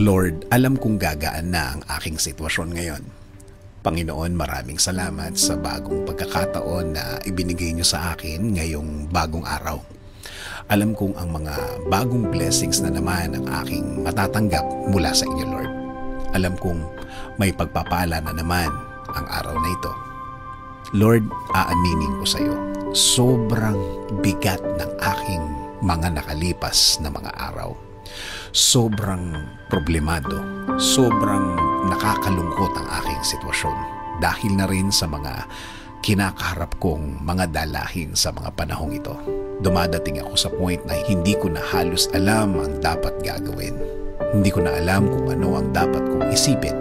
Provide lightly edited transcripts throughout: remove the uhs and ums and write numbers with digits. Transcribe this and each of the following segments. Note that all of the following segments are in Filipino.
Lord, alam kong gagaan na ang aking sitwasyon ngayon. Panginoon, maraming salamat sa bagong pagkakataon na ibinigay niyo sa akin ngayong bagong araw. Alam kong ang mga bagong blessings na naman ang aking matatanggap mula sa inyo, Lord. Alam kong may pagpapala na naman ang araw na ito. Lord, aaminin ko sa iyo, sobrang bigat ng aking mga nakalipas na mga araw. Sobrang problemado, sobrang nakakalungkot ang aking sitwasyon dahil na rin sa mga kinakaharap kong mga dalahin sa mga panahong ito. Dumadating ako sa point na hindi ko na halos alam ang dapat gagawin. Hindi ko na alam kung ano ang dapat kong isipin.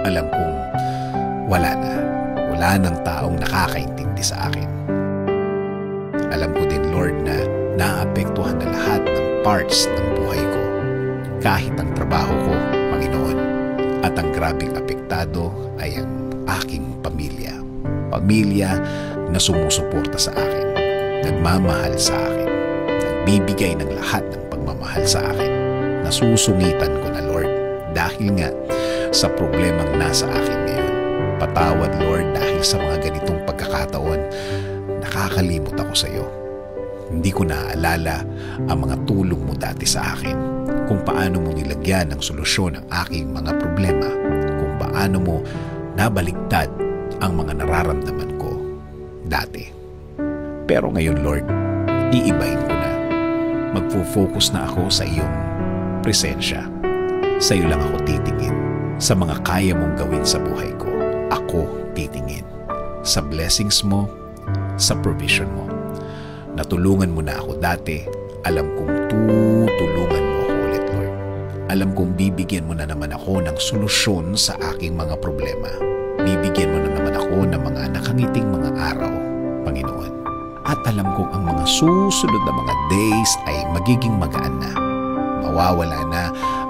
Alam kong wala nang taong nakakaintindi sa akin. Alam ko din, Lord, na naapektuhan na lahat ng parts ng buhay ko. Kahit ang trabaho ko, Panginoon. At ang grabing apektado ay ang aking pamilya. Pamilya na sumusuporta sa akin, nagmamahal sa akin, nagbibigay ng lahat ng pagmamahal sa akin. Nasusungitan ko na, Lord, dahil nga sa problemang nasa akin ngayon. Patawad, Lord, dahil sa mga ganitong pagkakataon, nakakalimot ako sa iyo. Hindi ko naaalala ang mga tulong mo dati sa akin, kung paano mo nilagyan ng solusyon ang aking mga problema, kung paano mo nabaligtad ang mga nararamdaman ko dati. Pero ngayon, Lord, iibahin ko na. Magfo-focus na ako sa iyong presensya. Sa iyo lang ako titingin. Sa mga kaya mong gawin sa buhay ko, ako titingin. Sa blessings mo, sa provision mo. Natulungan mo na ako dati, alam kong tutulungan mo ako ulit, Lord. Alam kong bibigyan mo na naman ako ng solusyon sa aking mga problema. Bibigyan mo na naman ako ng mga nakangiting mga araw, Panginoon. At alam kong ang mga susunod na mga days ay magiging magaan na. Mawawala na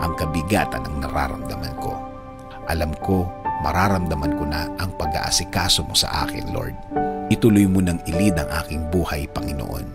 ang kabigatan ng nararamdaman ko. Alam ko, mararamdaman ko na ang pag-aasikaso mo sa akin, Lord. Ituloy mo nang ilid ang aking buhay, Panginoon.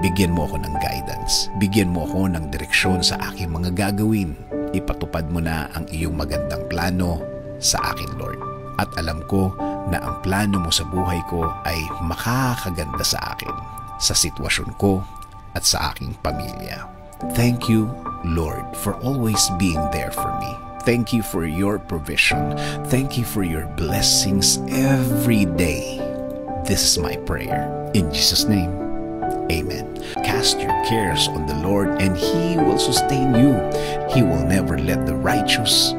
Bigyan mo ako ng guidance. Bigyan mo ako ng direksyon sa aking mga gagawin. Ipatupad mo na ang iyong magandang plano sa akin, Lord. At alam ko na ang plano mo sa buhay ko ay makakaganda sa akin, sa sitwasyon ko at sa aking pamilya. Thank you, Lord, for always being there for me. Thank you for your provision. Thank you for your blessings every day. This is my prayer. In Jesus' name, amen. Cast your cares on the Lord and He will sustain you. He will never let the righteous